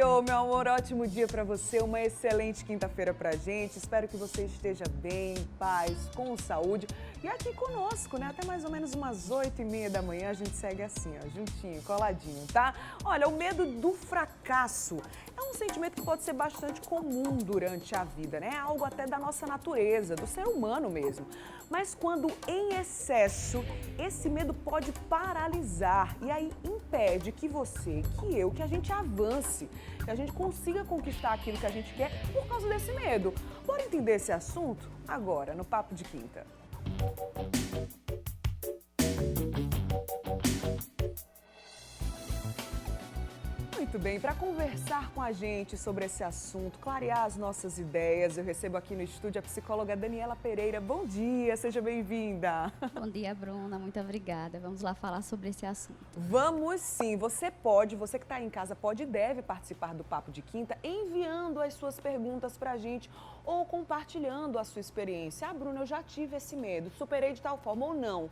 ô meu amor, ótimo dia pra você, uma excelente quinta-feira pra gente. Espero que você esteja bem, em paz, com saúde e aqui conosco, né? Até mais ou menos umas 8h30 da manhã a gente segue assim, ó, juntinho, coladinho, tá? Olha, o medo do fracasso é um sentimento que pode ser bastante comum durante a vida, né? É algo até da nossa natureza, do ser humano mesmo. Mas quando em excesso, esse medo pode paralisar e aí impede que você, que eu, que a gente avance, que a gente consiga conquistar aquilo que a gente quer por causa desse medo. Bora entender esse assunto agora no Papo de Quinta. Muito bem, para conversar com a gente sobre esse assunto, clarear as nossas ideias, eu recebo aqui no estúdio a psicóloga Daniela Pereira. Bom dia, seja bem-vinda. Bom dia, Bruna, muito obrigada. Vamos lá falar sobre esse assunto. Vamos sim, você que está em casa pode e deve participar do Papo de Quinta enviando as suas perguntas para a gente ou compartilhando a sua experiência. Ah, Bruna, eu já tive esse medo, superei de tal forma ou não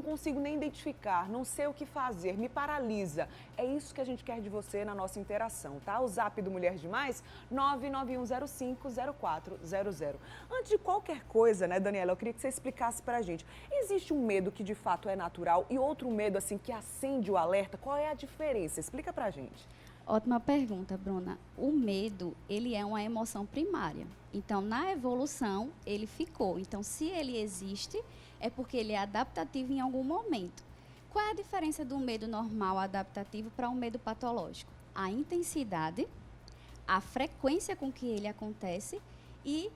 consigo nem identificar, não sei o que fazer, me paralisa. É isso que a gente quer de você na nossa interação, tá? O zap do Mulher Demais, 991050400. Antes de qualquer coisa, né, Daniela, eu queria que você explicasse pra gente. Existe um medo que de fato é natural e outro medo, assim, que acende o alerta? Qual é a diferença? Explica pra gente. Ótima pergunta, Bruna. O medo, ele é uma emoção primária. Então, na evolução, ele ficou. Então, se ele existe, é porque ele é adaptativo em algum momento. Qual é a diferença do medo normal adaptativo para um medo patológico? A intensidade, a frequência com que ele acontece e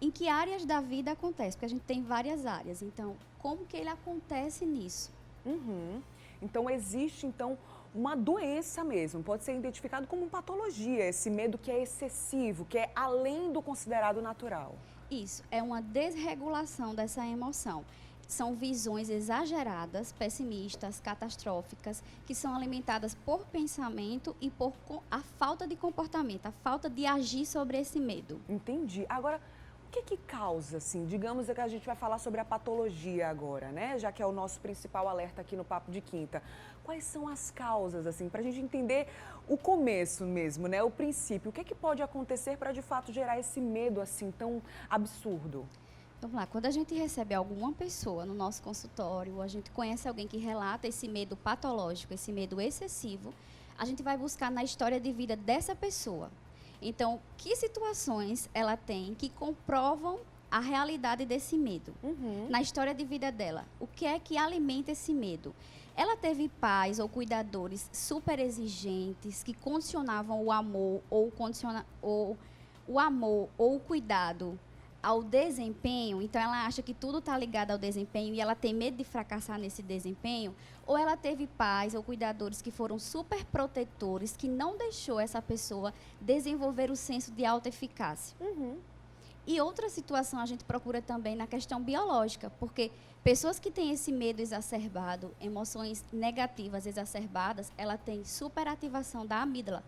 em que áreas da vida acontece, porque a gente tem várias áreas. Então, como que ele acontece nisso? Então, existe, uma doença mesmo, pode ser identificado como patologia, esse medo que é excessivo, que é além do considerado natural. Isso, é uma desregulação dessa emoção. São visões exageradas, pessimistas, catastróficas, que são alimentadas por pensamento e por a falta de comportamento, a falta de agir sobre esse medo. Entendi. Agora, o que causa, assim, digamos que a gente vai falar sobre a patologia agora, né? Já que é o nosso principal alerta aqui no Papo de Quinta. Quais são as causas, assim, para a gente entender o começo mesmo, né? O princípio. O que pode acontecer para, de fato, gerar esse medo, assim, tão absurdo? Vamos lá, quando a gente recebe alguma pessoa no nosso consultório, ou a gente conhece alguém que relata esse medo patológico, esse medo excessivo, a gente vai buscar na história de vida dessa pessoa. Então, que situações ela tem que comprovam a realidade desse medo? Na história de vida dela, o que é que alimenta esse medo? Ela teve pais ou cuidadores super exigentes que condicionavam o amor ou o cuidado ao desempenho, então ela acha que tudo está ligado ao desempenho e ela tem medo de fracassar nesse desempenho, ou ela teve pais ou cuidadores que foram super protetores, que não deixou essa pessoa desenvolver o senso de autoeficácia. E outra situação a gente procura também na questão biológica, porque pessoas que têm esse medo exacerbado, emoções negativas exacerbadas, ela tem superativação da amígdala,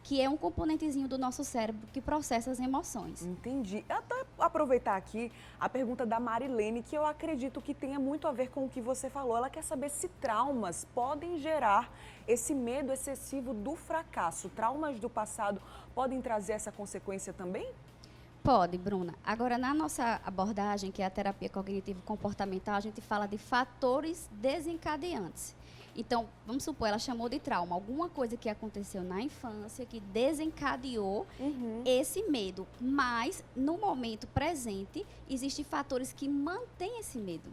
que é um componentezinho do nosso cérebro que processa as emoções. Entendi. Até aproveitar aqui a pergunta da Marilene, que eu acredito que tenha muito a ver com o que você falou. Ela quer saber se traumas podem gerar esse medo excessivo do fracasso. Traumas do passado podem trazer essa consequência também? Pode, Bruna. Agora, na nossa abordagem, que é a terapia cognitivo-comportamental, a gente fala de fatores desencadeantes. Então, vamos supor, ela chamou de trauma, alguma coisa que aconteceu na infância que desencadeou esse medo. Mas, no momento presente, existem fatores que mantêm esse medo.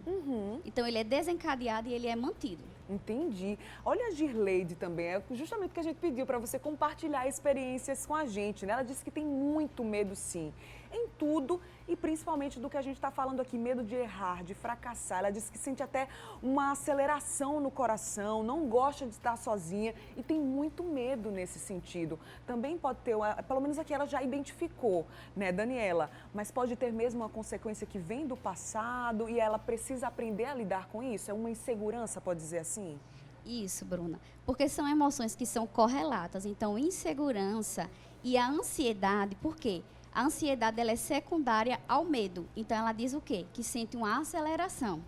Então, ele é desencadeado e ele é mantido. Entendi. Olha a Girleide também, é justamente o que a gente pediu para você compartilhar experiências com a gente, né? Ela disse que tem muito medo, sim, em tudo e principalmente do que a gente está falando aqui, medo de errar, de fracassar. Ela disse que sente até uma aceleração no coração, não gosta de estar sozinha e tem muito medo nesse sentido. Também pode ter, pelo menos aqui ela já identificou, né, Daniela? Mas pode ter mesmo uma consequência que vem do passado e ela precisa aprender a lidar com isso? É uma insegurança, pode dizer assim? Isso, Bruna. Porque são emoções que são correlatas. Então, insegurança e a ansiedade, por quê? A ansiedade ela é secundária ao medo. Então, ela diz o quê? Que sente uma aceleração.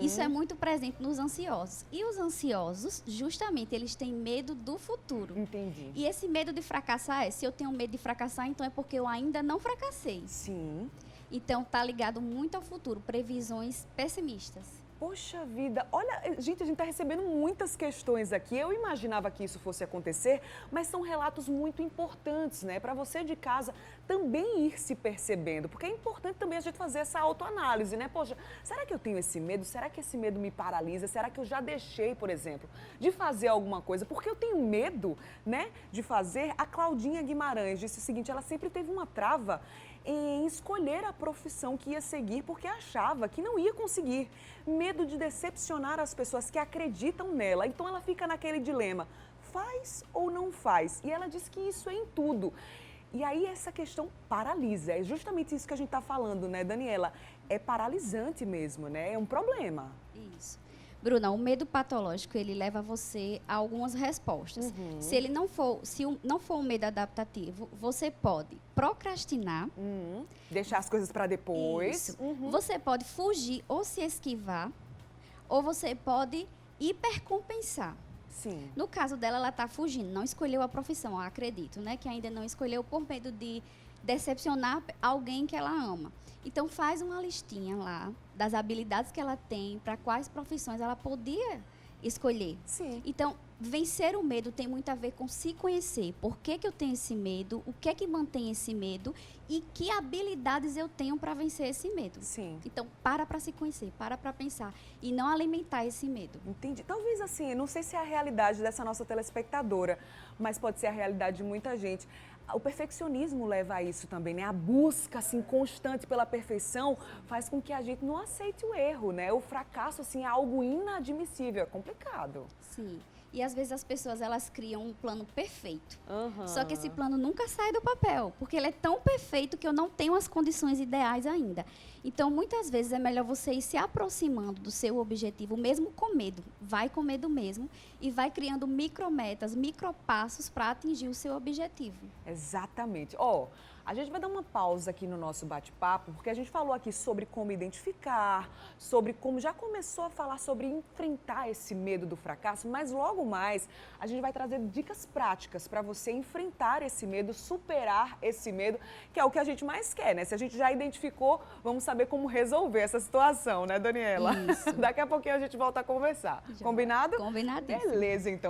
Isso é muito presente nos ansiosos. E os ansiosos, justamente, eles têm medo do futuro. Entendi. E esse medo de fracassar se eu tenho medo de fracassar, então é porque eu ainda não fracassei. Sim. Então, está ligado muito ao futuro, previsões pessimistas. Poxa vida, olha, gente, a gente está recebendo muitas questões aqui. Eu imaginava que isso fosse acontecer, mas são relatos muito importantes, né? Para você de casa também ir se percebendo, porque é importante também a gente fazer essa autoanálise, né? Poxa, será que eu tenho esse medo? Será que esse medo me paralisa? Será que eu já deixei, por exemplo, de fazer alguma coisa? Porque eu tenho medo, né, de fazer. A Claudinha Guimarães disse o seguinte, ela sempre teve uma trava em escolher a profissão que ia seguir porque achava que não ia conseguir. Medo de decepcionar as pessoas que acreditam nela. Então ela fica naquele dilema, faz ou não faz? E ela diz que isso é em tudo. E aí essa questão paralisa, é justamente isso que a gente está falando, né, Daniela? É paralisante mesmo, né? É um problema. Isso. Bruna, o medo patológico, ele leva você a algumas respostas. Se ele não for, não for um medo adaptativo, você pode procrastinar. Deixar as coisas para depois. Isso. Você pode fugir ou se esquivar, ou você pode hipercompensar. Sim. No caso dela, ela está fugindo, não escolheu a profissão, eu acredito, né? Que ainda não escolheu por medo de decepcionar alguém que ela ama. Então, faz uma listinha lá das habilidades que ela tem, para quais profissões ela podia escolher. Sim. Então, vencer o medo tem muito a ver com se conhecer. Por que eu tenho esse medo? O que é que mantém esse medo? E que habilidades eu tenho para vencer esse medo? Sim. Então, para se conhecer, para pensar. E não alimentar esse medo. Entendi. Talvez assim, não sei se é a realidade dessa nossa telespectadora, mas pode ser a realidade de muita gente. O perfeccionismo leva a isso também, né? A busca, assim, constante pela perfeição faz com que a gente não aceite o erro, né? O fracasso, assim, é algo inadmissível, é complicado. Sim. E às vezes as pessoas, elas criam um plano perfeito. Só que esse plano nunca sai do papel, porque ele é tão perfeito que eu não tenho as condições ideais ainda. Então, muitas vezes é melhor você ir se aproximando do seu objetivo, mesmo com medo. Vai com medo mesmo e vai criando micrometas, micropassos para atingir o seu objetivo. Exatamente. Ó, a gente vai dar uma pausa aqui no nosso bate-papo, porque a gente falou aqui sobre como identificar, sobre como já começou a falar sobre enfrentar esse medo do fracasso, mas logo mais a gente vai trazer dicas práticas para você enfrentar esse medo, superar esse medo, que é o que a gente mais quer, né? Se a gente já identificou, vamos saber como resolver essa situação, né, Daniela? Isso. Daqui a pouquinho a gente volta a conversar. Combinado? Combinadíssimo. Beleza, então.